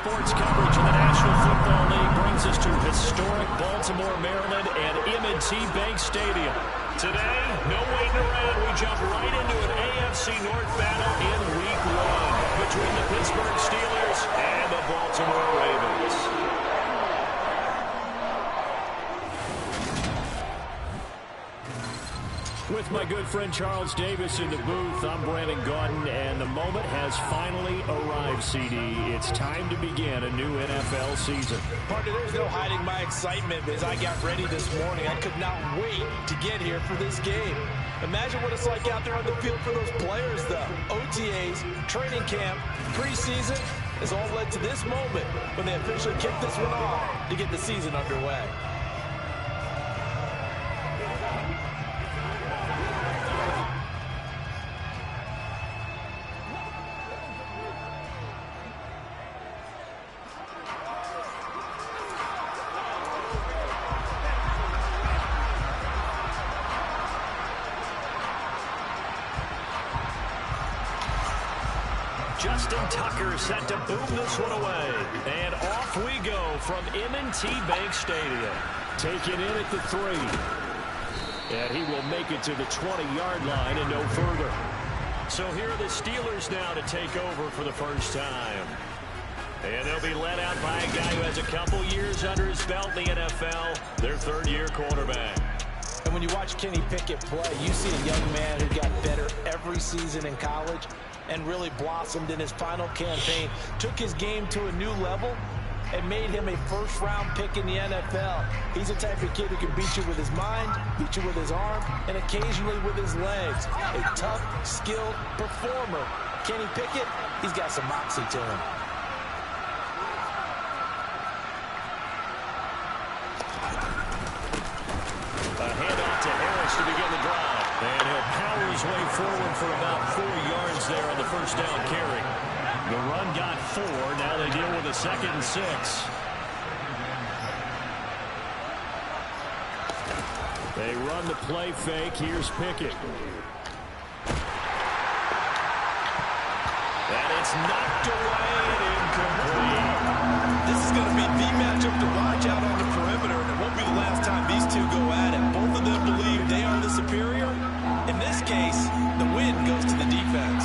sports coverage in the National Football League brings us to historic Baltimore, Maryland, and M&T Bank Stadium. Today, no waiting around. We jump right into an AFC North battle in Week 1 between the Pittsburgh Steelers and the Baltimore Ravens. With my good friend Charles Davis in the booth, I'm Brandon Gaudin, and the moment has finally arrived, CD. It's time to begin a new NFL season. Partner, there's no hiding my excitement as I got ready this morning. I could not wait to get here for this game. Imagine what it's like out there on the field for those players, though. OTAs, training camp, preseason has all led to this moment when they officially kick this one off to get the season underway. Justin Tucker set to boom this one away. And off we go from M&T Bank Stadium. Taken in at the 3. And he will make it to the 20-yard line and no further. So here are the Steelers now to take over for the first time. And they'll be led out by a guy who has a couple years under his belt in the NFL, their third-year quarterback. And when you watch Kenny Pickett play, you see a young man who got better every season in college and really blossomed in his final campaign, took his game to a new level, and made him a first-round pick in the NFL. He's the type of kid who can beat you with his mind, beat you with his arm, and occasionally with his legs. A tough, skilled performer. Kenny Pickett, he's got some moxie to him. A handoff to Harris to begin the drive. And he'll power his way forward for about 4 yards there on the first down carry. The run got 4. Now they deal with a 2nd and 6. They run the play fake. Here's Pickett. And it's knocked away and incomplete. This is going to be the matchup to watch out on the perimeter, and it won't be the last time these two go at it. Both of them believe they are the superior. In this case, the win goes to the defense.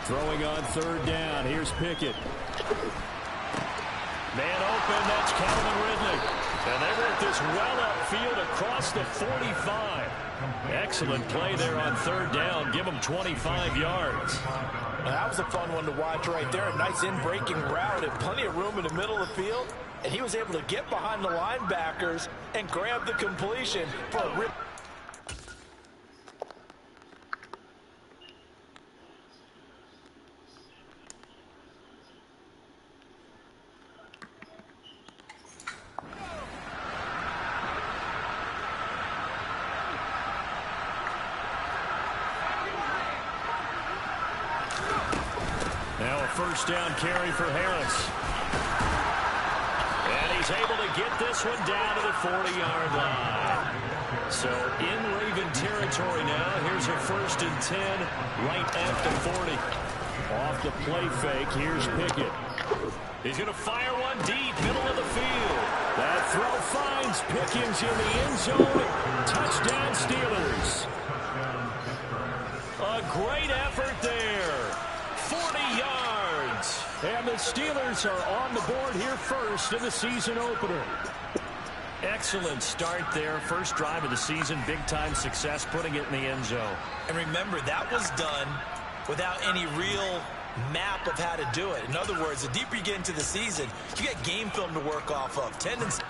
Throwing on 3rd down. Here's Pickett. Man open. That's Calvin Ridley. And they work this well upfield across the 45. Excellent play there on 3rd down. Give them 25 yards. Well, that was a fun one to watch right there. A nice in-breaking route and plenty of room in the middle of the field. And he was able to get behind the linebackers and grab the completion for a rip. Now a first down carry for Harris. And he's able to get this one down to the 40-yard line. So in Raven territory now. Here's a 1st and 10 right at the 40. Off the play fake. Here's Pickett. He's going to fire one deep, middle of the field. That throw finds Pickens in the end zone. Touchdown Steelers. A great effort there. 40 yards. And the Steelers are on the board here first in the season opener. Excellent start there. First drive of the season. Big-time success putting it in the end zone. And remember, that was done without any real map of how to do it. In other words, the deeper you get into the season, you got game film to work off of. Tendency.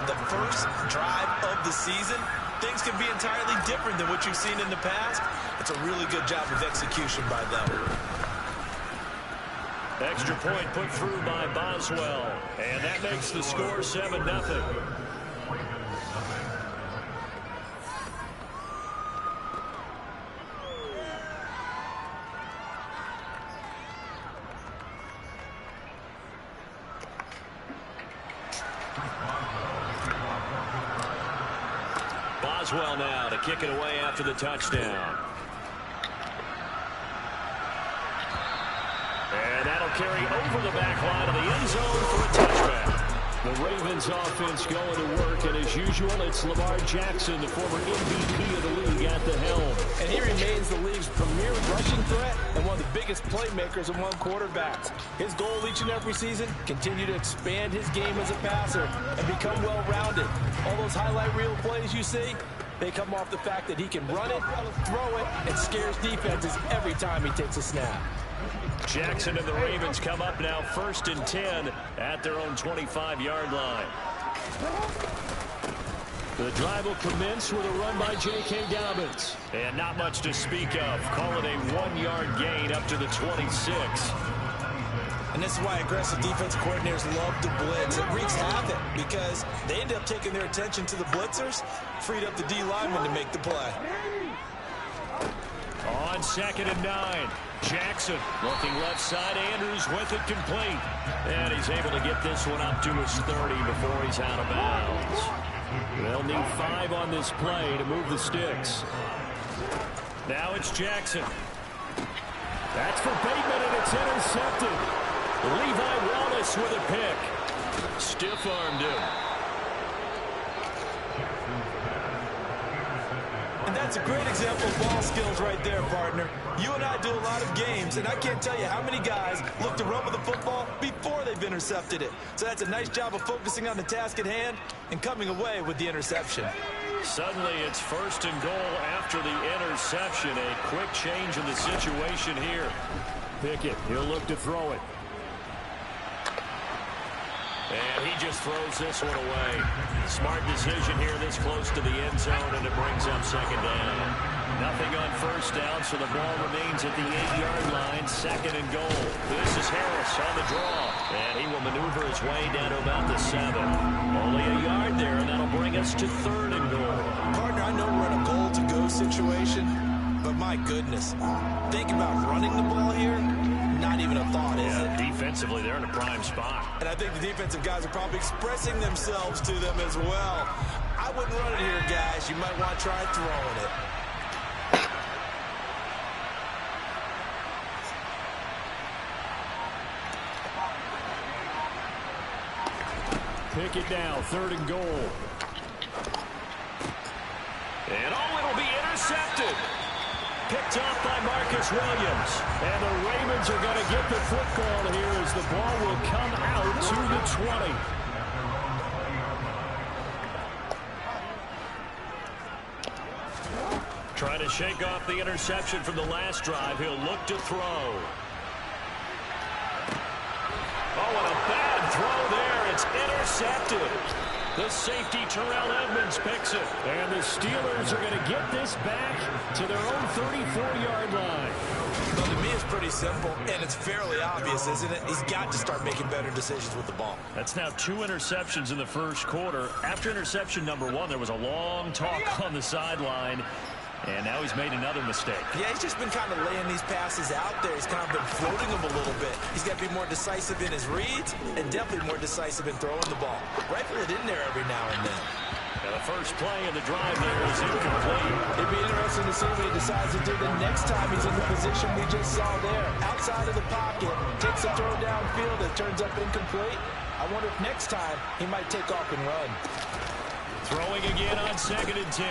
The first drive of the season, things can be entirely different than what you've seen in the past. It's a really good job of execution by them. Extra point put through by Boswell. And that makes the score 7-0. Boswell now to kick it away after the touchdown. And that'll carry over the back line of the end zone for a touchback. The Ravens offense going to work, and as usual, it's Lamar Jackson, the former MVP of the league, at the helm. And he remains the league's premier rushing threat and one of the biggest playmakers among quarterbacks. His goal each and every season, continue to expand his game as a passer and become well-rounded. All those highlight reel plays you see, they come off the fact that he can run it, throw it, and scares defenses every time he takes a snap. Jackson and the Ravens come up now 1st and 10 at their own 25-yard line. The drive will commence with a run by J.K. Dobbins. And not much to speak of. Call it a 1-yard gain up to the 26. And this is why aggressive defense coordinators love to blitz. It wreaks havoc because they end up taking their attention to the blitzers, freed up the D lineman to make the play. On 2nd and 9. Jackson looking left side. Andrews with it complete. And he's able to get this one up to his 30 before he's out of bounds. They'll need 5 on this play to move the sticks. Now it's Jackson. That's for Bateman, and it's intercepted. Levi Wallace with a pick. Stiff-armed him. And that's a great example of ball skills right there, partner. You and I do a lot of games, and I can't tell you how many guys look to run with the football before they've intercepted it. So that's a nice job of focusing on the task at hand and coming away with the interception. Suddenly it's 1st and goal after the interception. A quick change in the situation here. Pickett, he'll look to throw it. And he just throws this one away. Smart decision here this close to the end zone, and it brings up 2nd down. Nothing on 1st down, so the ball remains at the 8-yard line. 2nd and goal. This is Harris on the draw. And he will maneuver his way down to about the 7. Only a yard there, and that'll bring us to 3rd and goal. Partner, I know we're in a goal-to-go situation, but my goodness. Think about running the ball here. Not even a thought, is it? Defensively, they're in a prime spot. And I think the defensive guys are probably expressing themselves to them as well. I wouldn't run it here, guys. You might want to try throwing it. Pick it now, 3rd and goal. And it'll be intercepted. Picked off by Marcus Williams. And the Ravens are going to get the football here as the ball will come out to the 20. Trying to shake off the interception from the last drive. He'll look to throw. Oh, and a bad throw there. It's intercepted. The safety, Terrell Edmonds, picks it. And the Steelers are going to get this back to their own 34-yard line. Well, to me, it's pretty simple, and it's fairly obvious, isn't it? He's got to start making better decisions with the ball. That's now 2 interceptions in the 1st quarter. After interception number 1, there was a long talk on the sideline. And now he's made another mistake. Yeah, he's just been kind of laying these passes out there. He's kind of been floating them a little bit. He's got to be more decisive in his reads and definitely more decisive in throwing the ball. Rifle it in there every now and then. Now the first play of the drive there is incomplete. It'd be interesting to see what he decides to do the next time he's in the position we just saw there. Outside of the pocket, takes a throw downfield that turns up incomplete. I wonder if next time he might take off and run. Throwing again on 2nd and 10.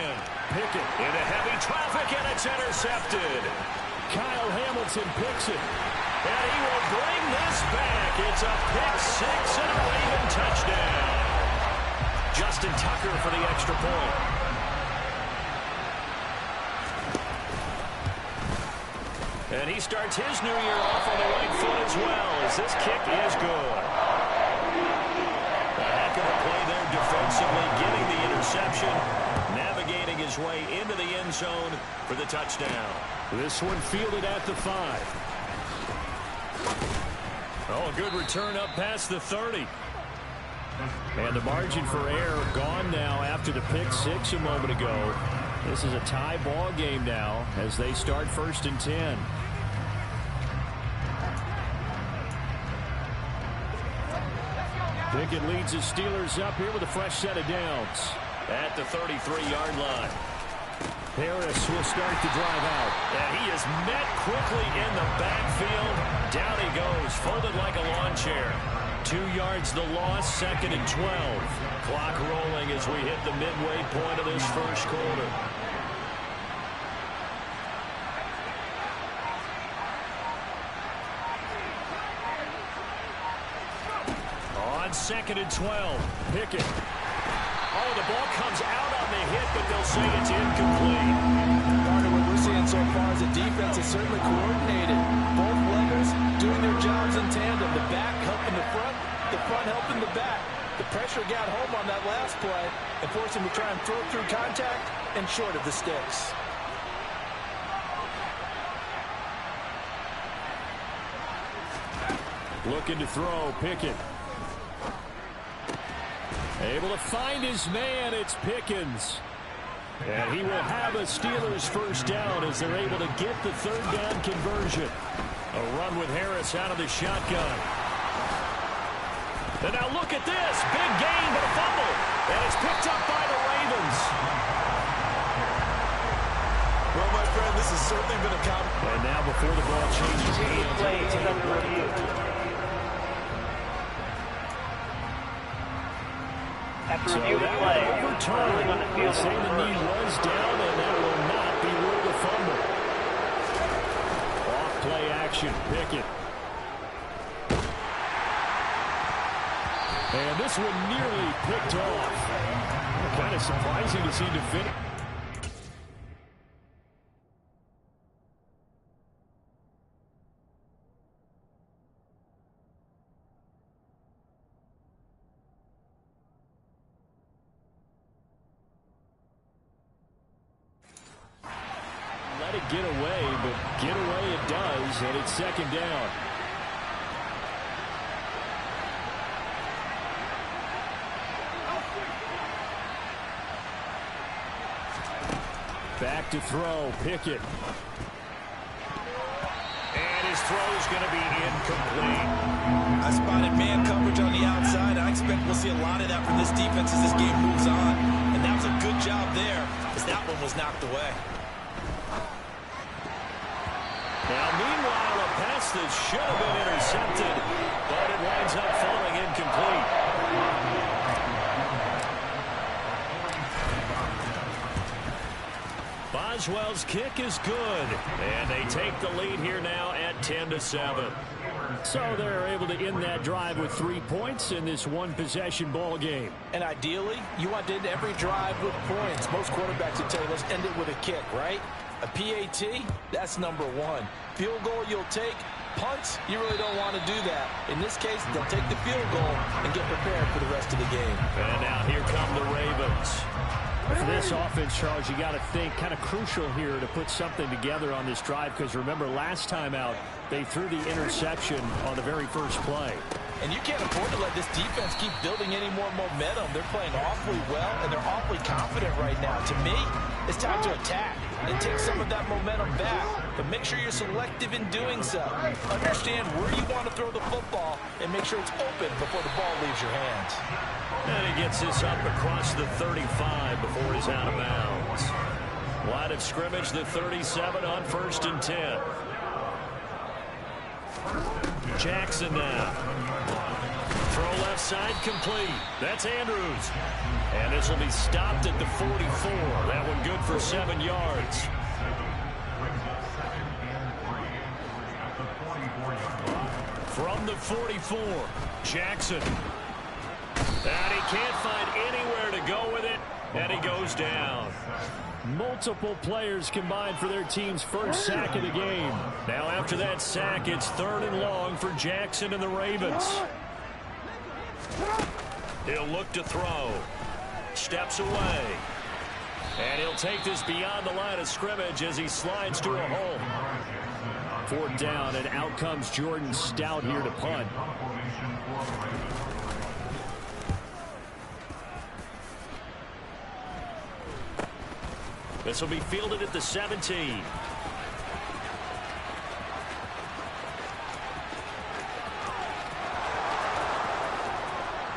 Pickett into heavy traffic, and it's intercepted. Kyle Hamilton picks it. And he will bring this back. It's a pick 6 and a Raven touchdown. Justin Tucker for the extra point. And he starts his new year off on the right foot as well, as this kick is good. A heck of a play there defensively, getting the interception, navigating his way into the end zone for the touchdown. This one fielded at the 5. Oh, a good return up past the 30. And the margin for error gone now after the pick 6 a moment ago. This is a tie ball game now as they start 1st and 10. Pickett leads the Steelers up here with a fresh set of downs. at the 33-yard line. Harris will start to drive out. And he is met quickly in the backfield. Down he goes, folded like a lawn chair. 2 yards the loss, 2nd and 12. Clock rolling as we hit the midway point of this first quarter. On 2nd and 12, Pickett. Oh, the ball comes out on the hit, but they'll say it's incomplete. Part of what we're seeing so far is the defense is certainly coordinated. Both leggers doing their jobs in tandem. The back helping the front helping the back. The pressure got home on that last play and forced him to try and throw through contact and short of the sticks. Looking to throw, Pickett. Able to find his man, it's Pickens. And he will have a Steelers first down as they're able to get the 3rd down conversion. A run with Harris out of the shotgun. And now look at this. Big gain, but a fumble. And it's picked up by the Ravens. Well, my friend, this has certainly been a And now before the ball changes hands. After review of the play, overturned. They say the knee was down, and that will not be ruled a fumble. Off play action, Pickett. And this one nearly picked off. Kind of surprising to see defending. Get away, but get away it does, and it's 2nd down. Back to throw, Pickett. And his throw's going to be incomplete. I spotted man coverage on the outside. I expect we'll see a lot of that from this defense as this game moves on. And that was a good job there as that one was knocked away. Now, meanwhile, a pass that should have been intercepted, but it winds up falling incomplete. Boswell's kick is good, and they take the lead here now at 10-7. So they're able to end that drive with 3 points in this one-possession ball game. And ideally, you want to end every drive with points. Most quarterbacks would tell you, let's end it with a kick, right? A PAT, that's number 1. Field goal you'll take. Punts, you really don't want to do that. In this case, they'll take the field goal and get prepared for the rest of the game. And now here come the Ravens. For this offense, Charles, you got to think kind of crucial here to put something together on this drive, because remember last time out they threw the interception on the very first play. And you can't afford to let this defense keep building any more momentum. They're playing awfully well, and they're awfully confident right now. To me, it's time to attack and take some of that momentum back. But make sure you're selective in doing so. Understand where you want to throw the football and make sure it's open before the ball leaves your hands. And he gets this up across the 35 before he's out of bounds. Line of scrimmage, the 37 on 1st and 10. Jackson now. Throw left side complete. That's Andrews. And this will be stopped at the 44. That one good for 7 yards. From the 44, Jackson. And he can't find anywhere to go with it, and he goes down. Multiple players combined for their team's first sack of the game. Now after that sack, it's 3rd and long for Jackson and the Ravens. He'll look to throw. Steps away. And he'll take this beyond the line of scrimmage as he slides to a hole. 4th down, and out comes Jordan Stout here to punt. This will be fielded at the 17.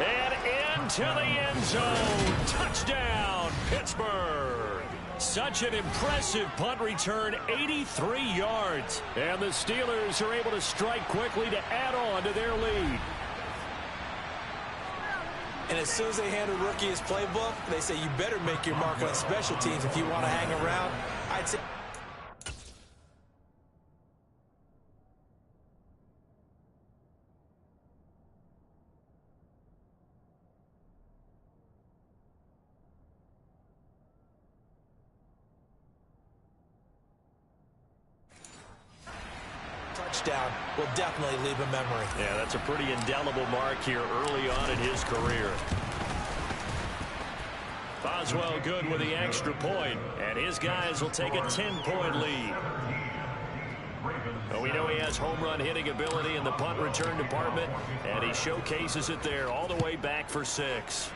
And into the end zone. Touchdown, Pittsburgh. Such an impressive punt return, 83 yards. And the Steelers are able to strike quickly to add on to their lead. And as soon as they hand a rookie his playbook, they say you better make your mark on special teams if you want to hang around. I'd say... touchdown will definitely leave a memory. Yeah, that's a pretty indelible mark here early on in his career. Boswell good with the extra point, and his guys will take a 10-point lead. Well, we know he has home run hitting ability in the punt return department, and he showcases it there all the way back for 6.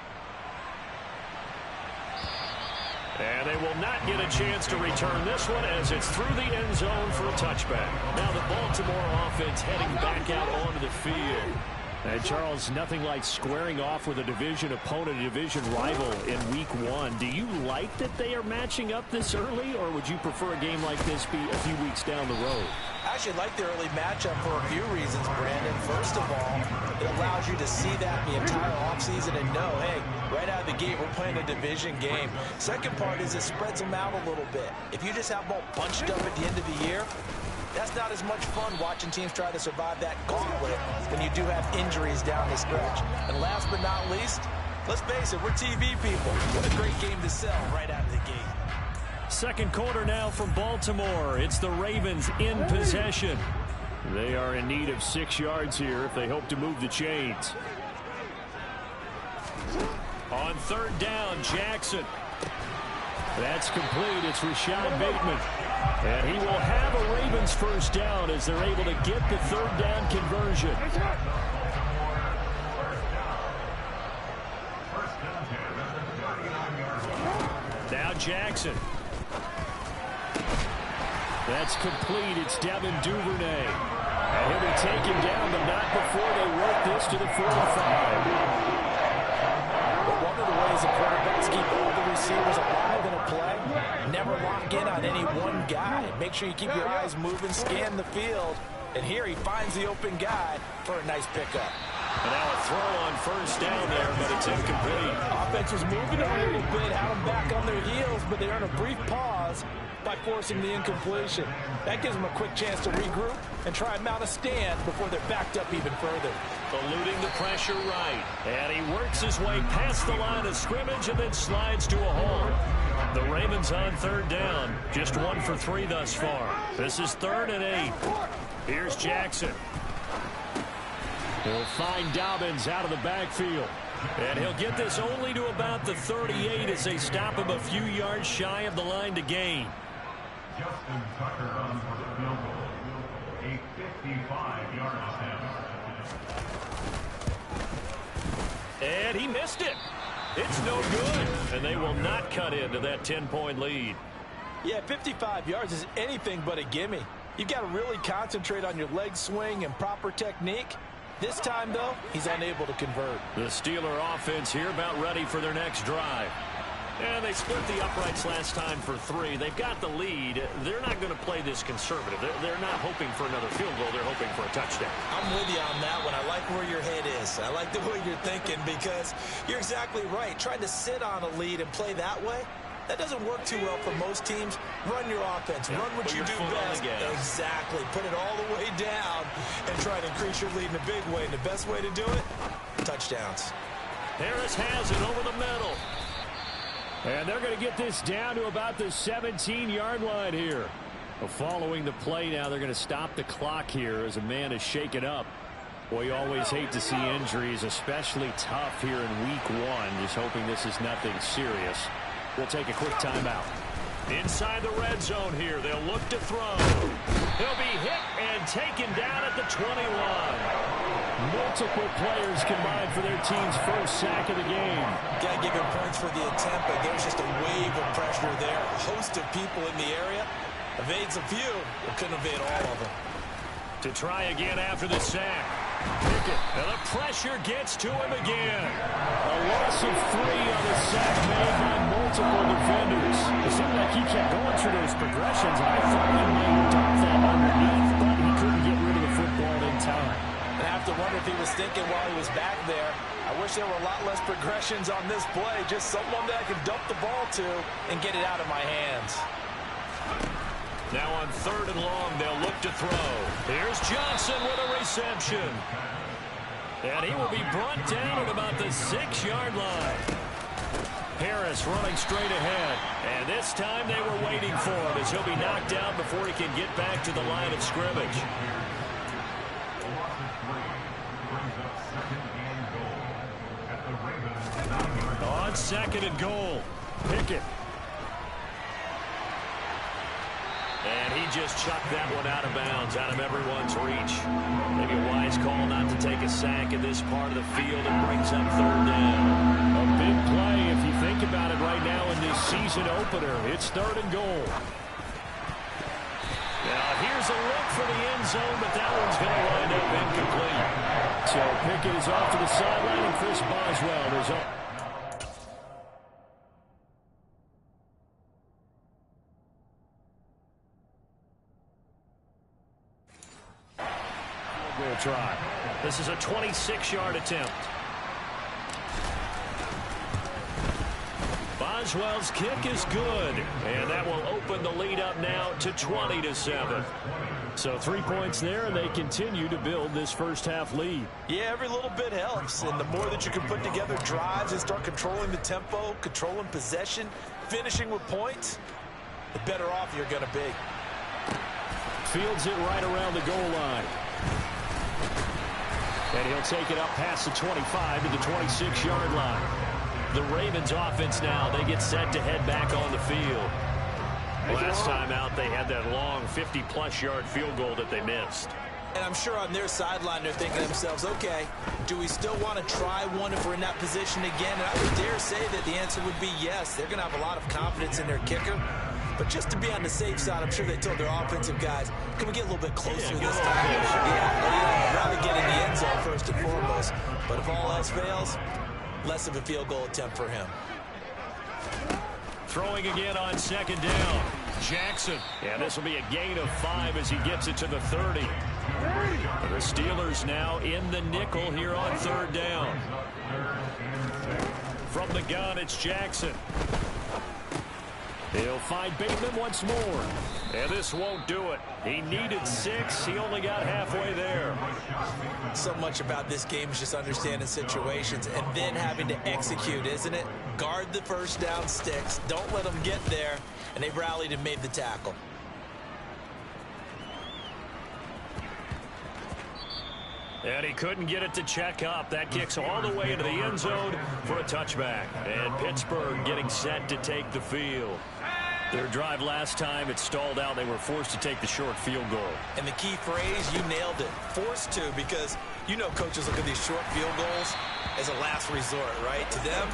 And they will not get a chance to return this one as it's through the end zone for a touchback. Now the Baltimore offense heading back out onto the field. And Charles, nothing like squaring off with a division opponent, a division rival in week 1. Do you like that they are matching up this early, or would you prefer a game like this be a few weeks down the road? I actually like the early matchup for a few reasons, Brandon. First of all, it allows you to see that the entire offseason and know, hey, right out of the gate, we're playing a division game. Second part is it spreads them out a little bit. If you just have them all bunched up at the end of the year, that's not as much fun watching teams try to survive that gauntlet when you do have injuries down the stretch. And last but not least, let's face it, we're TV people. What a great game to sell right out of the gate. Second quarter now from Baltimore. It's the Ravens in possession. They are in need of 6 yards here if they hope to move the chains. On third down, Jackson. That's complete. It's Rashad Bateman. And he will have a Ravens first down as they're able to get the third down conversion. Now Jackson. That's complete. It's Devin Duvernay. And he'll be taken down, but not before they work this to the 45. One of the ways the quarterbacks keep all the receivers alive in a play, never lock in on any one guy. Make sure you keep your eyes moving, scan the field. And here he finds the open guy for a nice pickup. And now a throw on first down there, but it's incomplete. Offense was moving a little bit, had them back on their heels, but they earn a brief pause by forcing the incompletion. That gives them a quick chance to regroup and try and mount a stand before they're backed up even further. Eluding the pressure right. And he works his way past the line of scrimmage and then slides to a hole. The Ravens on third down. Just 1 for 3 thus far. This is 3rd and 8. Here's Jackson. He'll find Dobbins out of the backfield. And he'll get this only to about the 38 as they stop him a few yards shy of the line to gain. Justin Tucker runs for the field goal. A 55-yard attempt. And he missed it. It's no good. And they will not cut into that 10-point lead. Yeah, 55 yards is anything but a gimme. You've got to really concentrate on your leg swing and proper technique. This time, though, he's unable to convert. The Steeler offense here about ready for their next drive. And they split the uprights last time for 3. They've got the lead. They're not going to play this conservative. They're not hoping for another field goal. They're hoping for a touchdown. I'm with you on that one. I like where your head is. I like the way you're thinking because you're exactly right. Trying to sit on a lead and play that way, that doesn't work too well for most teams. Run your offense. Run what you do best. Exactly. Put it all the way down and try to increase your lead in a big way. And the best way to do it, touchdowns. Harris has it over the middle. And they're going to get this down to about the 17-yard line here. Well, following the play now, they're going to stop the clock here as a man is shaken up. Boy, you always hate to see injuries, especially tough here in week 1. Just hoping this is nothing serious. We'll take a quick timeout. Inside the red zone here, they'll look to throw. He'll be hit and taken down at the 21. Multiple players combined for their team's first sack of the game. Got to give him points for the attempt, but there's just a wave of pressure there. A host of people in the area. Evades a few, but couldn't evade all of them. To try again after the sack. Pickett, and the pressure gets to him again. A loss of 3 on the sack made by multiple through those progressions, and I thought he might dump that underneath, but he couldn't get rid of the football in time. I have to wonder if he was thinking while he was back there, I wish there were a lot less progressions on this play, just someone that I can dump the ball to and get it out of my hands. Now on 3rd and long, they'll look to throw. Here's Johnson with a reception. And he will be brought down at about the 6-yard line. Harris running straight ahead. And this time they were waiting for him as he'll be knocked down before he can get back to the line of scrimmage. On 2nd and goal, Pickett. And he just chucked that one out of bounds, out of everyone's reach. Maybe a wise call not to take a sack in this part of the field and brings up 3rd down. A big play if you think about it right now in this season opener. It's 3rd and goal. Now here's a look for the end zone, but that one's going to wind up incomplete. So Pickett is off to the sideline, and Chris Boswell is up. Try. This is a 26-yard attempt. Boswell's kick is good, and that will open the lead up now to 20-7. So 3 points there, and they continue to build this first half lead. Yeah, every little bit helps, and the more that you can put together drives and start controlling the tempo, controlling possession, finishing with points, the better off you're going to be. Fields it right around the goal line. And he'll take it up past the 25 to the 26-yard line. The Ravens offense now, they get set to head back on the field. Last time out, they had that long 50-plus yard field goal that they missed. And I'm sure on their sideline they're thinking to themselves, okay, do we still want to try one if we're in that position again? And I would dare say that the answer would be yes. They're going to have a lot of confidence in their kicker. But just to be on the safe side, I'm sure they told their offensive guys, can we get a little bit closer this time? Yeah, rather get in the end zone first and foremost. But if all else fails, less of a field goal attempt for him. Throwing again on 2nd down. Jackson. And this will be a gain of 5 as he gets it to the 30. The Steelers now in the nickel here on 3rd down. From the gun, it's Jackson. He'll find Bateman once more. And this won't do it. He needed 6. He only got halfway there. So much about this game is just understanding situations and then having to execute, isn't it? Guard the first down sticks. Don't let them get there. And they rallied and made the tackle. And he couldn't get it to check up. That kicks all the way into the end zone for a touchback. And Pittsburgh getting set to take the field. Their drive last time, it stalled out. They were forced to take the short field goal. And the key phrase, you nailed it. Forced to, because you know coaches look at these short field goals as a last resort, right? To them,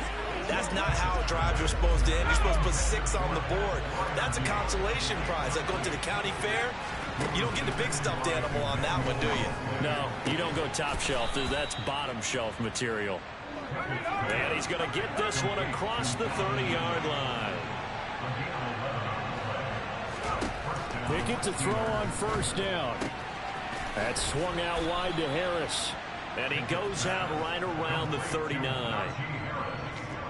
that's not how drives are supposed to end. You're supposed to put 6 on the board. That's a consolation prize. Like going to the county fair, you don't get the big stuffed animal on that one, do you? No, you don't go top shelf. That's bottom shelf material. And he's going to get this one across the 30-yard line. Pickett to throw on 1st down. That swung out wide to Harris. And he goes out right around the 39.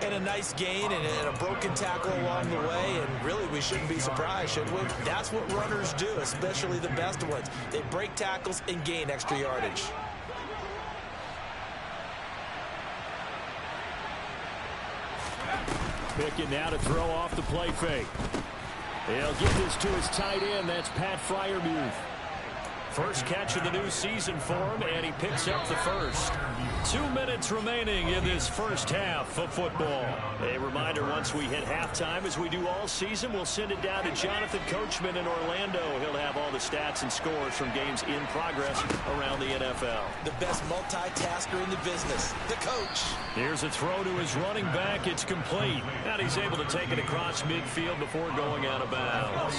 And a nice gain and a broken tackle along the way, and really we shouldn't be surprised, should we? That's what runners do, especially the best ones. They break tackles and gain extra yardage. Pickett now to throw off the play fake. He'll get this to his tight end. That's Pat Freiermuth. First catch of the new season for him, and he picks up the first. 2 minutes remaining in this first half of football. A reminder, once we hit halftime, as we do all season, we'll send it down to Jonathan Coachman in Orlando. He'll have all the stats and scores from games in progress around the NFL. The best multitasker in the business, the coach. Here's a throw to his running back. It's complete. And he's able to take it across midfield before going out of bounds.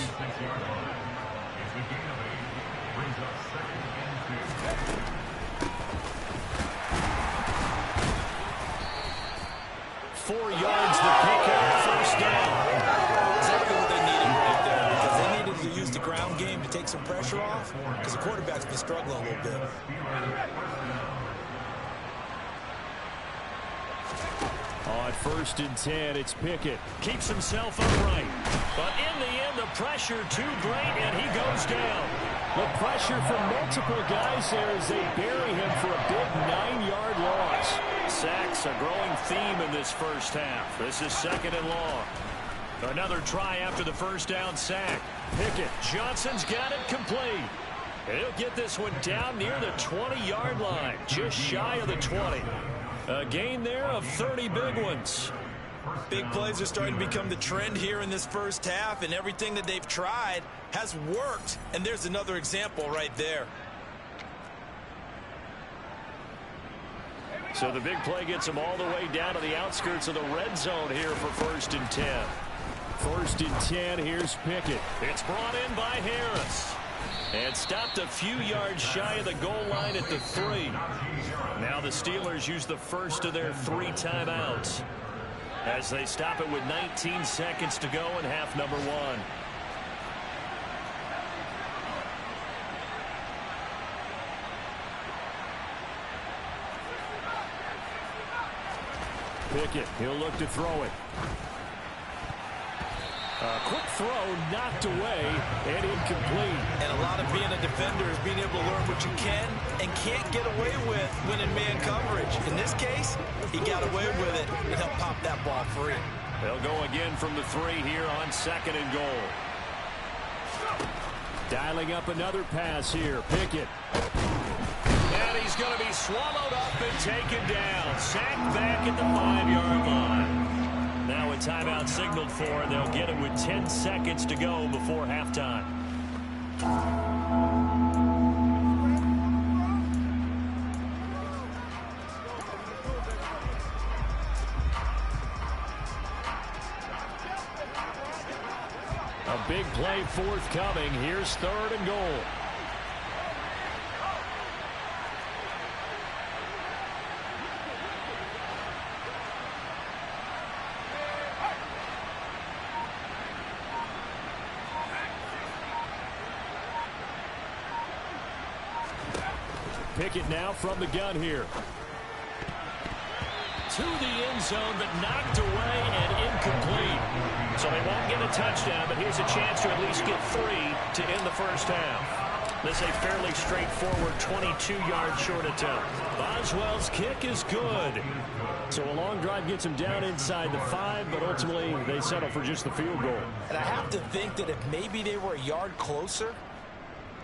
4 yards to pick up, 1st down. Exactly what they needed right there. off because the quarterback's been struggling a little bit. On 1st and 10, it's Pickett. Keeps himself upright. But in the end, the pressure too great, and he goes down. The pressure from multiple guys there as they bury him for a big 9-yard loss. Sacks a growing theme in this first half. This is 2nd and long. Another try after the first down sack. Pickett. Johnson's got it complete. He'll get this one down near the 20-yard line, just shy of the 20. A gain there of 30 big ones. Big plays are starting to become the trend here in this first half, and everything that they've tried has worked. And there's another example right there. So the big play gets them all the way down to the outskirts of the red zone here for 1st and 10. 1st and 10, here's Pickett. It's brought in by Harris. And stopped a few yards shy of the goal line at the 3. Now the Steelers use the first of their 3 timeouts as they stop it with 19 seconds to go in half number 1. Pickett, he'll look to throw it. A quick throw knocked away and incomplete. And a lot of being a defender is being able to learn what you can and can't get away with when in man coverage. In this case, he got away with it and helped pop that ball free. They'll go again from the 3 here on 2nd and goal. Dialing up another pass here. Pickett. And he's going to be swallowed up and taken down. Sacked back at the 5-yard line. Now a timeout signaled for, and they'll get it with 10 seconds to go before halftime. A big play forthcoming. Here's 3rd and goal. Pickett now from the gun here. To the end zone, but knocked away and incomplete. So they won't get a touchdown, but here's a chance to at least get 3 to end the first half. This is a fairly straightforward 22-yard short attempt. Boswell's kick is good. So a long drive gets them down inside the 5, but ultimately they settle for just the field goal. And I have to think that if maybe they were a yard closer,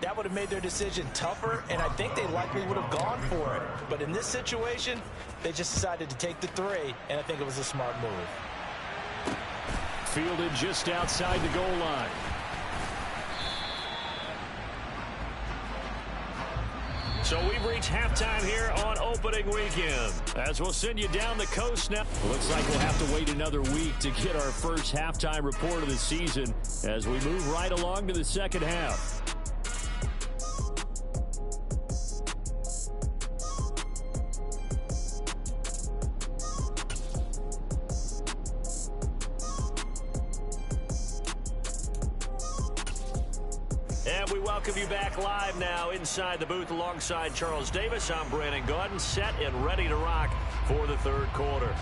that would have made their decision tougher, and I think they likely would have gone for it. But in this situation, they just decided to take the 3, and I think it was a smart move. Fielded just outside the goal line. So we've reached halftime here on opening weekend, as we'll send you down the coast now. Looks like we'll have to wait another week to get our first halftime report of the season as we move right along to the second half. And we welcome you back live now inside the booth alongside Charles Davis. I'm Brandon Gaudin, set and ready to rock for the 3rd quarter.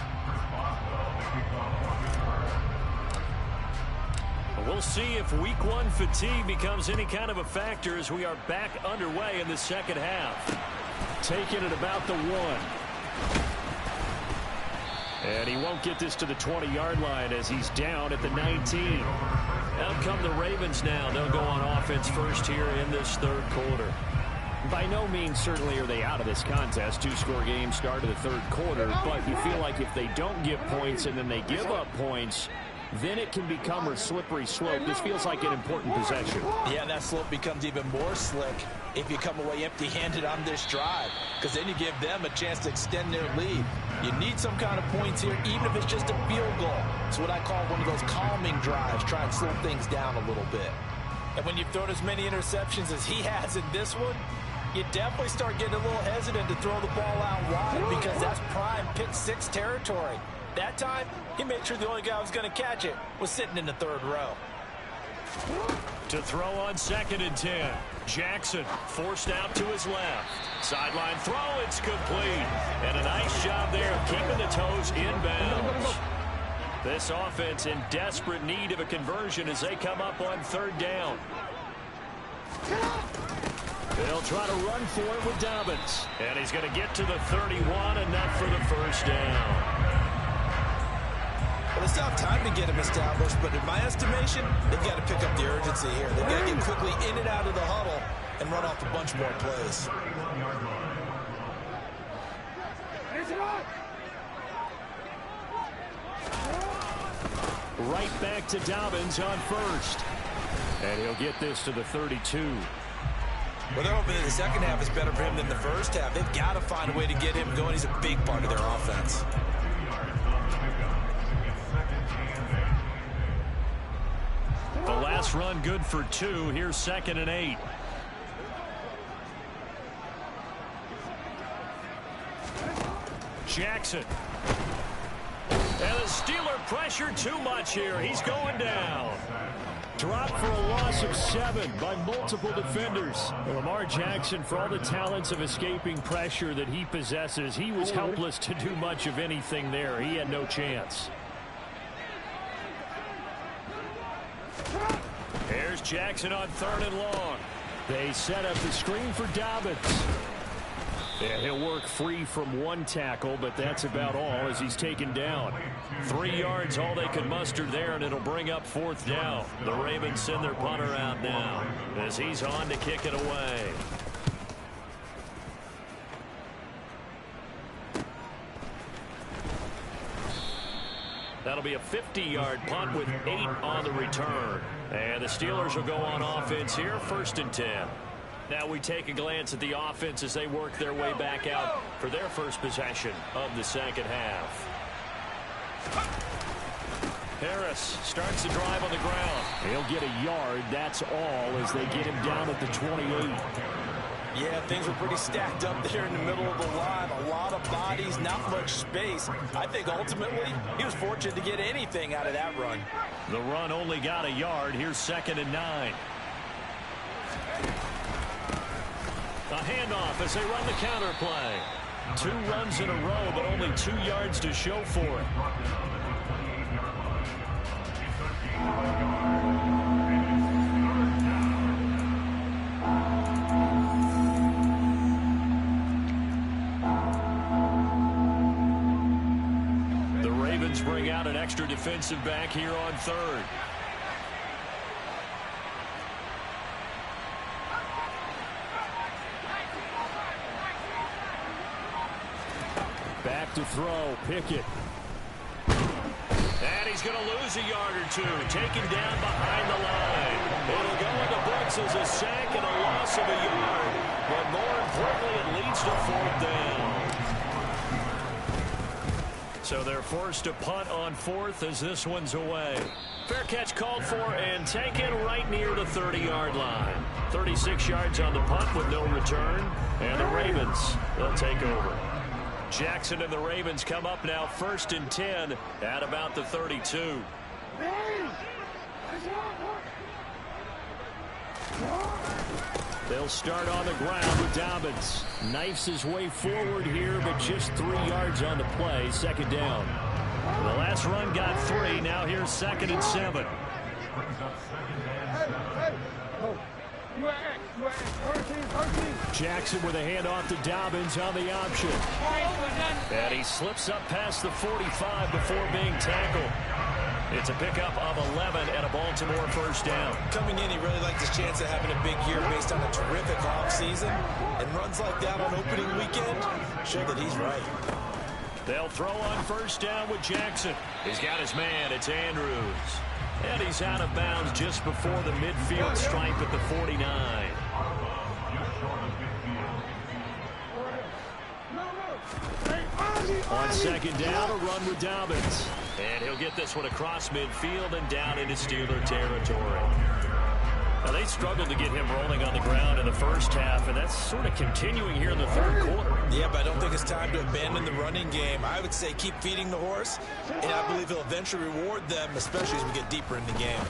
We'll see if week 1 fatigue becomes any kind of a factor as we are back underway in the second half. Taking it about the 1. And he won't get this to the 20-yard line as he's down at the 19. Out come the Ravens now. They'll go on offense first here in this 3rd quarter. By no means certainly are they out of this contest. 2-score game start of the 3rd quarter, but you feel like if they don't get points and then they give up points, then it can become a slippery slope. This feels like an important possession. Yeah, that slope becomes even more slick if you come away empty-handed on this drive, because then you give them a chance to extend their lead. You need some kind of points here, even if it's just a field goal. It's what I call one of those calming drives, try and slow things down a little bit. And when you've thrown as many interceptions as he has in this one, you definitely start getting a little hesitant to throw the ball out wide, because that's prime pick-6 territory. That time, he made sure the only guy who was going to catch it was sitting in the 3rd row. To throw on 2nd and 10. Jackson forced out to his left. Sideline throw, it's complete. And a nice job there of keeping the toes inbounds. This offense in desperate need of a conversion as they come up on 3rd down. They'll try to run for it with Dobbins. And he's going to get to the 31, enough for the 1st down. Well, they still have time to get him established, but in my estimation, they've got to pick up the urgency here. They've got to get quickly in and out of the huddle and run off a bunch more plays. Right back to Dobbins on 1st. And he'll get this to the 32. Well, they're hoping that the second half is better for him than the first half. They've got to find a way to get him going. He's a big part of their offense. The last run good for 2. Here's 2nd and 8. Jackson. And the Steeler pressure too much here. He's going down. Dropped for a loss of 7 by multiple defenders. Lamar Jackson, for all the talents of escaping pressure that he possesses, he was helpless to do much of anything there. He had no chance. Here's Jackson on 3rd and long. They set up the screen for Dobbins. And he'll work free from 1 tackle, but that's about all as he's taken down. 3 yards, all they could muster there, and it'll bring up 4th down. The Ravens send their punter out now as he's on to kick it away. That'll be a 50-yard punt with 8 on the return. And the Steelers will go on offense here, 1st and 10. Now we take a glance at the offense as they work their way back out for their first possession of the second half. Harris starts the drive on the ground. He'll get a yard, that's all, as they get him down at the 28. Yeah, things were pretty stacked up there in the middle of the line. A lot of bodies, not much space. I think ultimately he was fortunate to get anything out of that run. The run only got a yard. Here's 2nd and 9. A handoff as they run the counter play. 2 runs in a row, but only 2 yards to show for it. The Ravens bring out an extra defensive back here on 3rd. Back to throw, Pickett. And he's going to lose a yard or 2, taken down behind the line. It'll go in the books as a sack and a loss of a yard. But more importantly, it leads to 4th down. So they're forced to punt on 4th as this one's away. Fair catch called for and taken right near the 30-yard line. 36 yards on the punt with no return. And the Ravens, they'll take over. Jackson and the Ravens come up now 1st and 10 at about the 32. They'll start on the ground with Dobbins. Knifes his way forward here, but just 3 yards on the play. 2nd down. The last run got 3. Now here's 2nd and 7. Jackson with a handoff to Dobbins on the option. And he slips up past the 45 before being tackled. It's a pickup of 11 and a Baltimore 1st down. Coming in, he really liked his chance of having a big year based on a terrific offseason. And runs like that on opening weekend show that he's right. They'll throw on 1st down with Jackson. He's got his man. It's Andrews. And he's out of bounds just before the midfield stripe at the 49. On 2nd down, a run with Dobbins. And he'll get this one across midfield and down into Steeler territory. Now, they struggled to get him rolling on the ground in the first half, and that's sort of continuing here in the 3rd quarter. Yeah, but I don't think it's time to abandon the running game. I would say keep feeding the horse, and I believe he'll eventually reward them, especially as we get deeper in the game.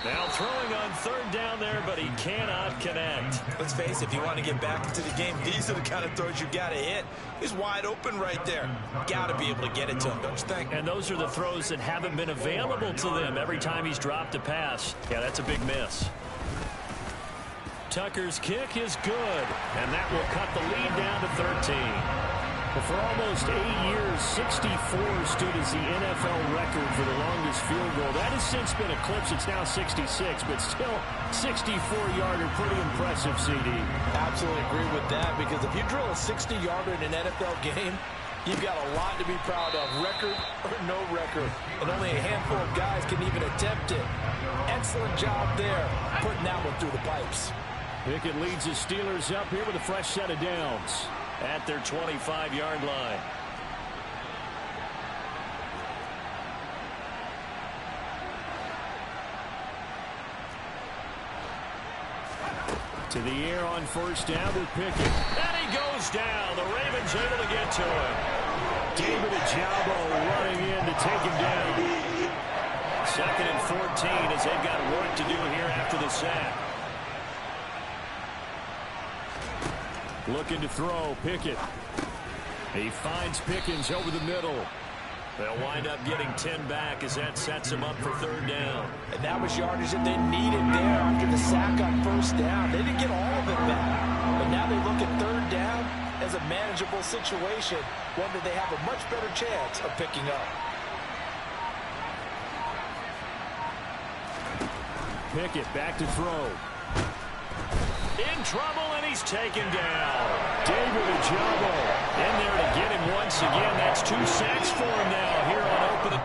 Now throwing on third down there, but he cannot connect. Let's face it, if you want to get back into the game, these are the kind of throws you got to hit. He's wide open right there. Got to be able to get it to him, don't you think? And those are the throws that haven't been available to them every time he's dropped a pass. Yeah, that's a big miss. Tucker's kick is good, and that will cut the lead down to 13. Well, for almost 8 years, 64 stood as the NFL record for the longest field goal. That has since been eclipsed. It's now 66, but still 64-yarder. Pretty impressive, CD. Absolutely agree with that, because if you drill a 60-yarder in an NFL game, you've got a lot to be proud of, record or no record. And only a handful of guys can even attempt it. Excellent job there, putting that one through the pipes. Pickett leads the Steelers up here with a fresh set of downs at their 25-yard line. To the air on first down with Pickett. And he goes down. The Ravens able to get to him. David Ojabo running in to take him down. 2nd and 14 as they've got work to do here after the sack. Looking to throw, Pickett. He finds Pickens over the middle. They'll wind up getting 10 back as that sets him up for third down. And that was yardage that they needed there after the sack on first down. They didn't get all of it back. But now they look at third down as a manageable situation, one that they have a much better chance of picking up. Pickett back to throw. In trouble, and he's taken down. David Ojabo in there to get him once again. That's 2 sacks for him now here on opening.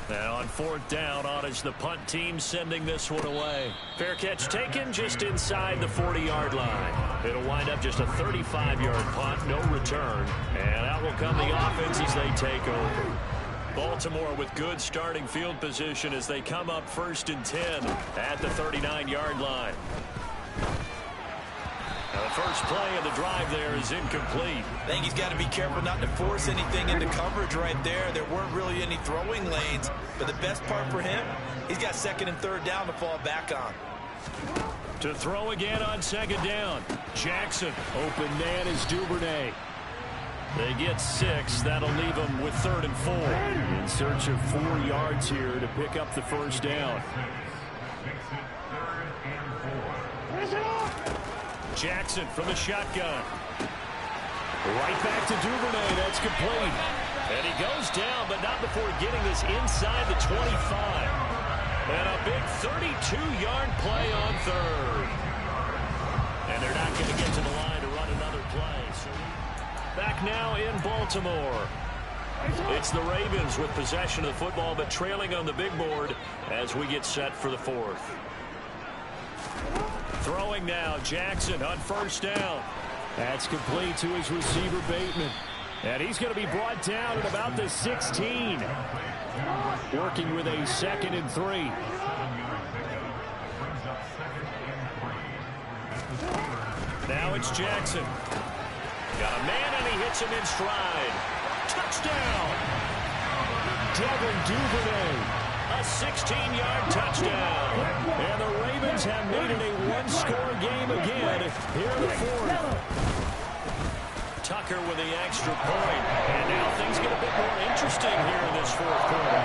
Now on fourth down, on is the punt team sending this one away. Fair catch taken just inside the 40-yard line. It'll wind up just a 35-yard punt, no return. And out will come the offense as they take over. Baltimore with good starting field position as they come up 1st and 10 at the 39-yard line. Now the first play of the drive there is incomplete. I think he's got to be careful not to force anything into coverage right there. There weren't really any throwing lanes, but the best part for him, he's got 2nd and 3rd down to fall back on. To throw again on 2nd down. Jackson, open man is Duvernay. They get 6. That'll leave them with 3rd and 4. In search of 4 yards here to pick up the first down. Jackson from the shotgun. Right back to Duvernay. That's complete. And he goes down, but not before getting this inside the 25. And a big 32-yard play on 3rd. And they're not going to get to the line to run another play. So back now in Baltimore. It's the Ravens with possession of the football, but trailing on the big board as we get set for the 4th. Throwing now, Jackson on first down. That's complete to his receiver, Bateman. And he's going to be brought down at about the 16. Working with a 2nd and 3. Now it's Jackson. Got a man, and he hits him in stride. Touchdown! Devin Duvernay. A 16-yard touchdown. And the Ravens have made it a one-score game again here in the 4th. Tucker with the extra point. And now things get a bit more interesting here in this 4th quarter.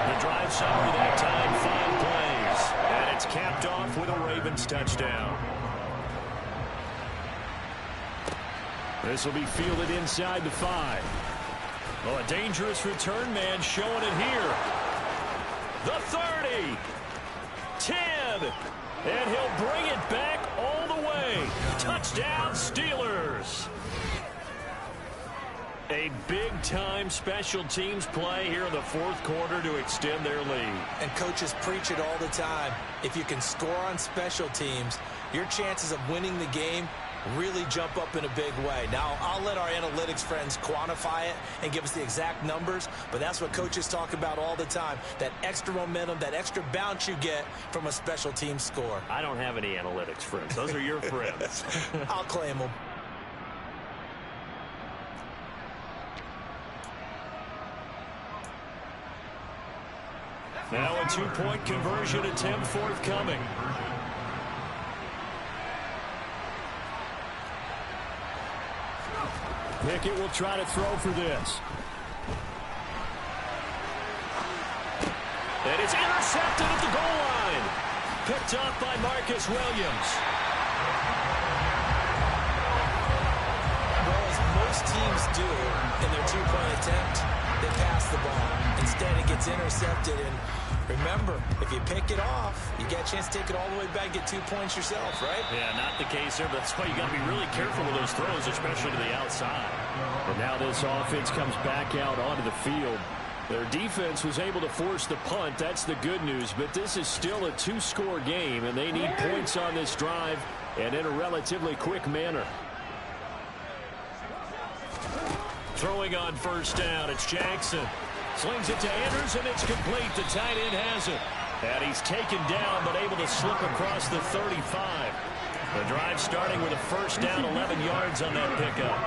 The drive summary that time, 5 plays. And it's capped off with a Ravens touchdown. This will be fielded inside the 5. Oh, a dangerous return man showing it here. The 30. 10. And he'll bring it back all the way. Touchdown, Steelers. A big-time special teams play here in the 4th quarter to extend their lead. And coaches preach it all the time. If you can score on special teams, your chances of winning the game really jump up in a big way. Now, I'll let our analytics friends quantify it and give us the exact numbers, but that's what coaches talk about all the time, that extra momentum, that extra bounce you get from a special team score. I don't have any analytics friends. Those are your friends. I'll claim them. Now a two-point conversion attempt forthcoming. Pickett will try to throw for this. And it's intercepted at the goal line. Picked up by Marcus Williams. Well, as most teams do in their two-point attempt, they pass the ball. Instead, it gets intercepted. And remember, if you pick it off, you get a chance to take it all the way back, get 2 points yourself, right? Yeah, not the case here, but that's why you got to be really careful with those throws, especially to the outside. And now this offense comes back out onto the field. Their defense was able to force the punt. That's the good news. But this is still a two-score game, and they need points on this drive and in a relatively quick manner. Throwing on first down, it's Jackson. Slings it to Andrews, and it's complete. The tight end has it. And he's taken down, but able to slip across the 35. The drive starting with a first down, 11 yards on that pickup.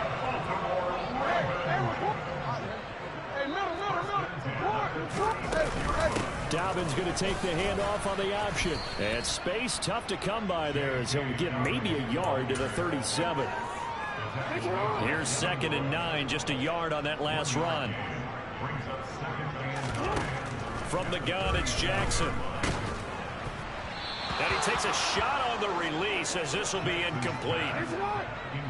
Dobbins going to take the handoff on the option. And space tough to come by there as he'll get maybe a yard to the 37. Here's 2nd and 9, just a yard on that last run. From the gun, it's Jackson. And he takes a shot on the release as this will be incomplete.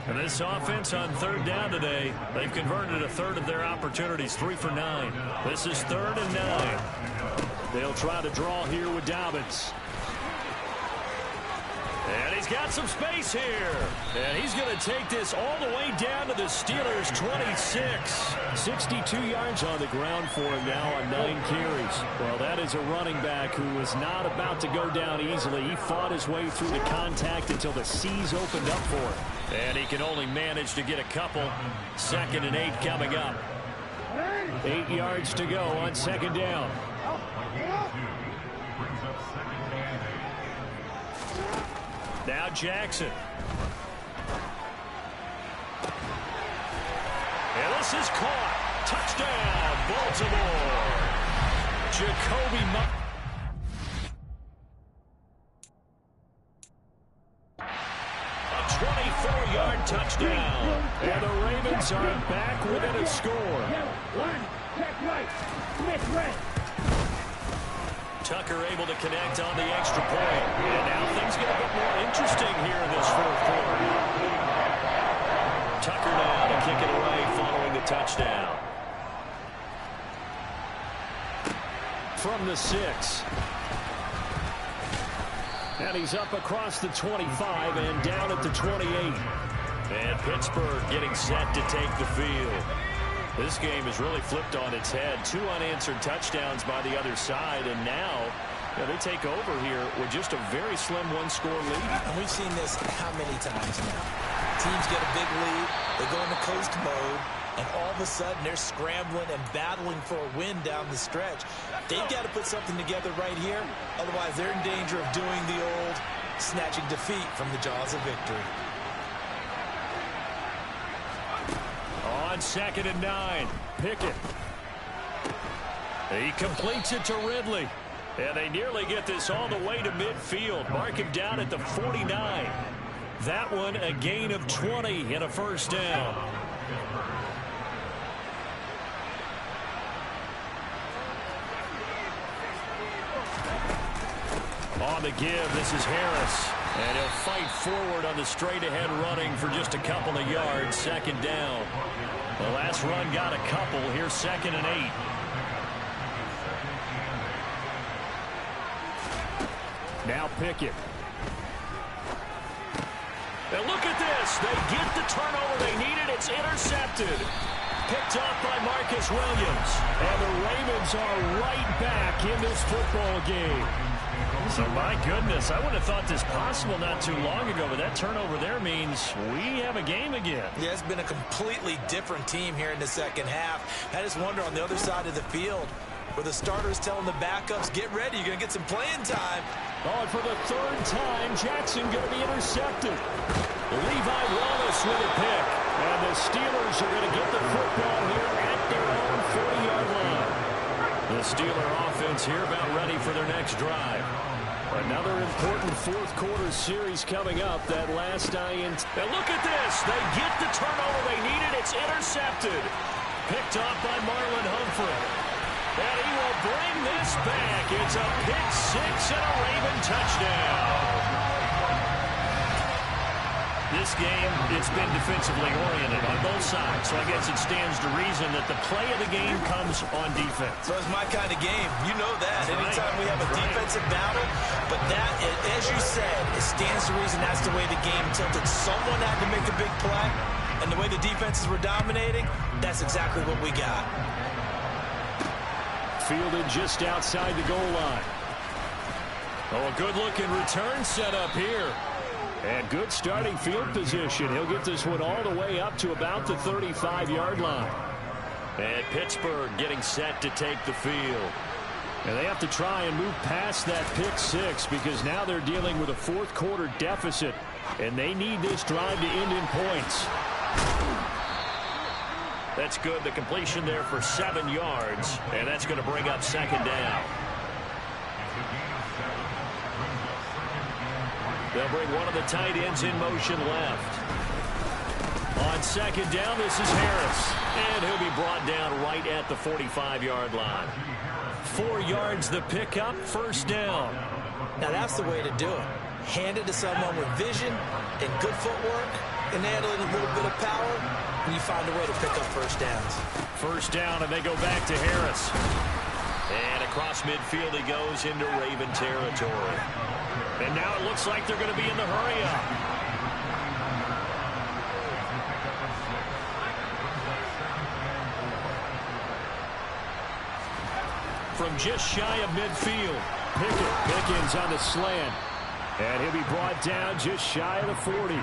And this offense on third down today, they've converted a third of their opportunities, 3 for 9. This is 3rd and 9. They'll try to draw here with Dobbins. And he's got some space here. And he's going to take this all the way down to the Steelers' 26. 62 yards on the ground for him now on 9 carries. Well, that is a running back who is not about to go down easily. He fought his way through the contact until the C's opened up for him. And he can only manage to get a couple. 2nd and 8 coming up. 8 yards to go on 2nd down. Now Jackson. And this is caught. Touchdown, Baltimore. Jacoby a 24-yard touchdown. And the Ravens are back within a score. Tucker able to connect on the extra point. And now things get a bit more interesting here in this 4th quarter. Tucker now to kick it away following the touchdown. From the 6. And he's up across the 25 and down at the 28. And Pittsburgh getting set to take the field. This game is really flipped on its head. 2 unanswered touchdowns by the other side, and now they take over here with just a very slim 1-score lead. And we've seen this how many times now? Teams get a big lead, they go into coast mode, and all of a sudden they're scrambling and battling for a win down the stretch. They've got to put something together right here, otherwise they're in danger of doing the old snatching defeat from the jaws of victory. On 2nd and 9, Pickett. He completes it to Ridley. And they nearly get this all the way to midfield. Mark him down at the 49. That one a gain of 20 and a first down. On the give, this is Harris. And he'll fight forward on the straight-ahead running for just a couple of yards. 2nd down. The last run got a couple. Here's 2nd and 8. Now Pickett. And look at this. They get the turnover they needed. It's intercepted. Picked up by Marcus Williams. And the Ravens are right back in this football game. So, my goodness, I would have thought this possible not too long ago, but that turnover there means we have a game again. Yeah, it's been a completely different team here in the second half. I just wonder on the other side of the field, where the starters telling the backups, get ready, you're going to get some playing time. Oh, and for the third time, Jackson going to be intercepted. Levi Wallace with a pick. And the Steelers are going to get the football here at their own 40-yard line. The Steeler offense here about ready for their next drive. Another important fourth-quarter series coming up. That last INT. And look at this. They get the turnover they needed. It's intercepted. Picked off by Marlon Humphrey. And he will bring this back. It's a pick six and a Raven touchdown. This game, it's been defensively oriented on both sides, so I guess it stands to reason that the play of the game comes on defense. So it's my kind of game. You know that. Anytime we have a defensive battle, but that, as you said, it stands to reason that's the way the game tilted. Someone had to make a big play, and the way the defenses were dominating, that's exactly what we got. Fielded just outside the goal line. Oh, a good-looking return set up here. And good starting field position. He'll get this one all the way up to about the 35-yard line. And Pittsburgh getting set to take the field. And they have to try and move past that pick six because now they're dealing with a fourth-quarter deficit. And they need this drive to end in points. That's good. The completion there for 7 yards. And that's going to bring up second down. They'll bring one of the tight ends in motion left. On second down, this is Harris. And he'll be brought down right at the 45-yard line. 4 yards the pickup, first down. Now that's the way to do it. Hand it to someone with vision and good footwork and add in a little bit of power, and you find a way to pick up first downs. First down, and they go back to Harris. And across midfield he goes into Raven territory. And now it looks like they're going to be in the hurry-up. From just shy of midfield, Pickens on the slant. And he'll be brought down just shy of the 40.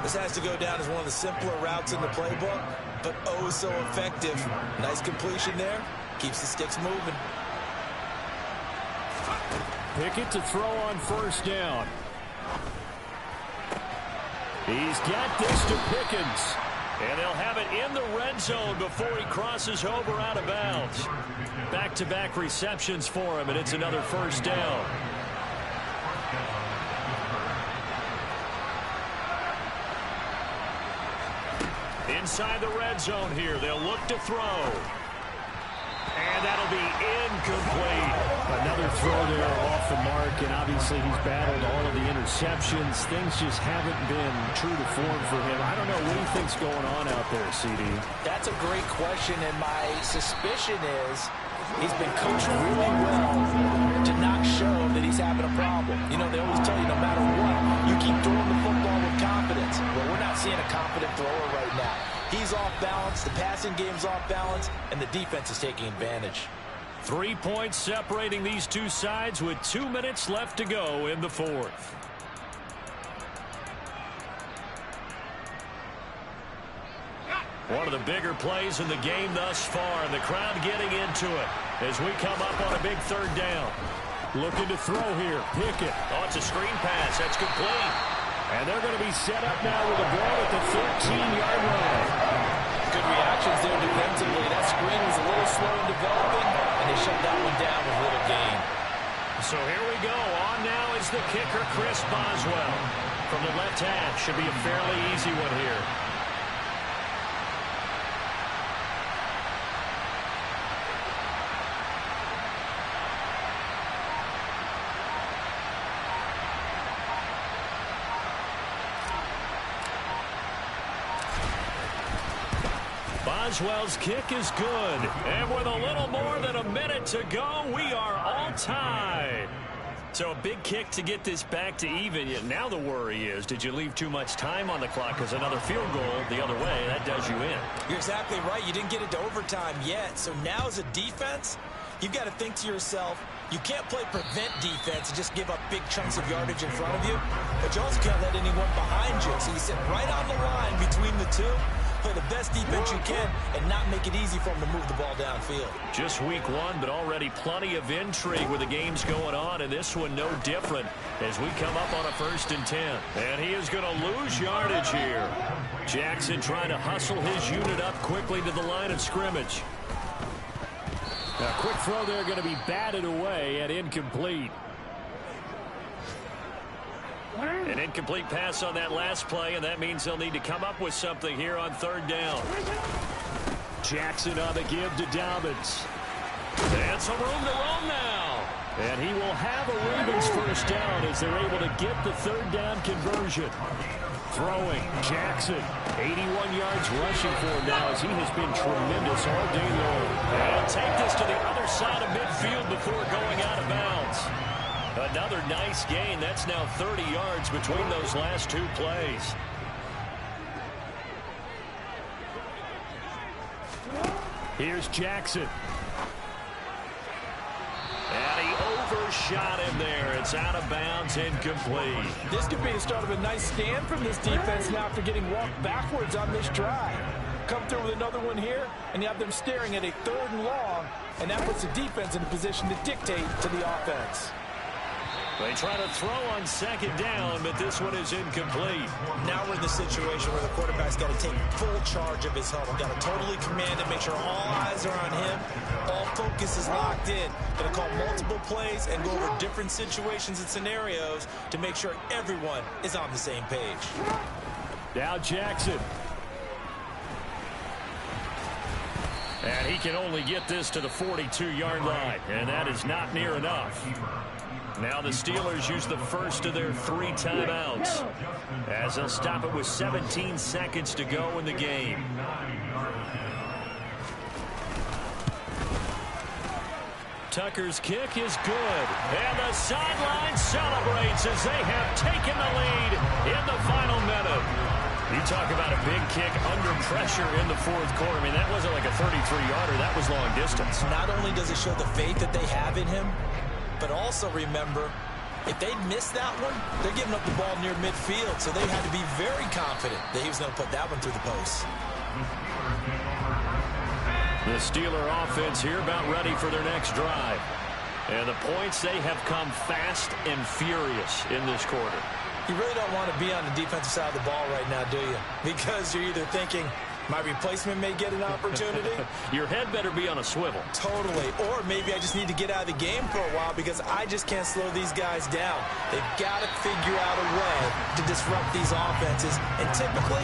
This has to go down as one of the simpler routes in the playbook, but oh so effective. Nice completion there. Keeps the sticks moving. Pickett to throw on first down. He's got this to Pickens. And they'll have it in the red zone before he crosses over out of bounds. Back-to-back receptions for him, and it's another first down. Inside the red zone here, they'll look to throw. And that'll be incomplete. Another throw there off the mark, and obviously he's battled all of the interceptions. Things just haven't been true to form for him. I don't know what he thinks going on out there, CD. That's a great question, and my suspicion is he's been coached really well to not show that he's having a problem. You know, they always tell you no matter what, you keep throwing the football with confidence. Well, we're not seeing a confident thrower right now. He's off balance, the passing game's off balance, and the defense is taking advantage. 3 points separating these two sides with 2 minutes left to go in the fourth. One of the bigger plays in the game thus far, and the crowd getting into it as we come up on a big third down. Looking to throw here, Pickett. Oh, it's a screen pass. That's complete. And they're going to be set up now with the ball at the 13-yard line. Good reactions there defensively. That screen was a little slow in developing, and they shut that one down with little gain. So here we go. On now is the kicker, Chris Boswell. From the left half, should be a fairly easy one here. Boswell's kick is good. And with a little more than a minute to go, we are all tied. So a big kick to get this back to even. Yet now the worry is, did you leave too much time on the clock? Because another field goal the other way, that does you in. You're exactly right. You didn't get it to overtime yet. So now as a defense, you've got to think to yourself, You can't play prevent defense and just give up big chunks of yardage in front of you, but you also can't let anyone behind you. So you sit right on the line between the two, play the best defense you can, and not make it easy for them to move the ball downfield. Just week one, but already plenty of intrigue with the games going on, and this one no different as we come up on a 1st and 10. And he is going to lose yardage here. Jackson trying to hustle his unit up quickly to the line of scrimmage. A quick throw there going to be batted away and incomplete. An incomplete pass on that last play, and that means they'll need to come up with something here on 3rd down. Jackson on the give to Dobbins. And some room to roam now. And he will have a Ravens 1st down as they're able to get the 3rd down conversion. Throwing, Jackson, 81 yards rushing for him now as he has been tremendous all day long. And take this to the other side of midfield before going out of bounds. Another nice gain. That's now 30 yards between those last 2 plays. Here's Jackson. And he overshot him there. It's out of bounds, incomplete. This could be the start of a nice stand from this defense now after getting walked backwards on this drive. Come through with another one here, and you have them staring at a 3rd and long, and that puts the defense in a position to dictate to the offense. They try to throw on 2nd down, but this one is incomplete. Now we're in the situation where the quarterback's got to take full charge of his huddle. Got to totally command it, make sure all eyes are on him. All focus is locked in. Going to call multiple plays and go over different situations and scenarios to make sure everyone is on the same page. Now Jackson. And he can only get this to the 42-yard line, and that is not near enough. Now the Steelers use the first of their 3 timeouts as they'll stop it with 17 seconds to go in the game. Tucker's kick is good, and the sideline celebrates as they have taken the lead in the final minute. You talk about a big kick under pressure in the 4th quarter. I mean, that wasn't like a 33-yarder. That was long distance. Not only does it show the faith that they have in him, but also remember, if they'd missed that one, they're giving up the ball near midfield, so they had to be very confident that he was going to put that one through the post. The Steeler offense here about ready for their next drive. And the points, they have come fast and furious in this quarter. You really don't want to be on the defensive side of the ball right now, do you? Because you're either thinking, my replacement may get an opportunity. Your head better be on a swivel. Totally. Or maybe I just need to get out of the game for a while because I just can't slow these guys down. They've got to figure out a way to disrupt these offenses. And typically,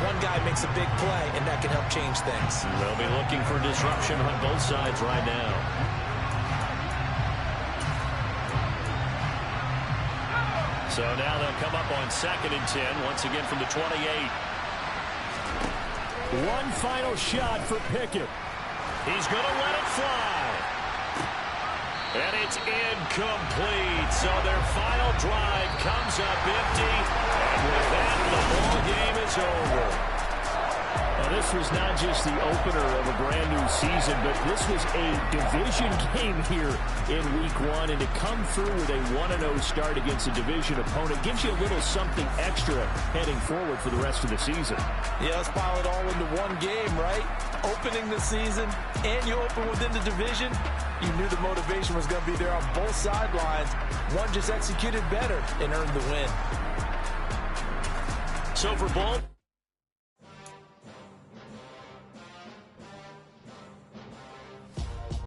one guy makes a big play, and that can help change things. They'll be looking for disruption on both sides right now. So now they'll come up on 2nd and 10, once again from the 28. One final shot for Pickett. He's going to let it fly. And it's incomplete. So their final drive comes up empty. And with that, the ball game is over. Now, this was not just the opener of a brand new season, but this was a division game here in week 1. And to come through with a 1-0 start against a division opponent gives you a little something extra heading forward for the rest of the season. Yeah, let's pile it all into one game, right? Opening the season, and you open within the division. You knew the motivation was going to be there on both sidelines. One just executed better and earned the win. So for Bal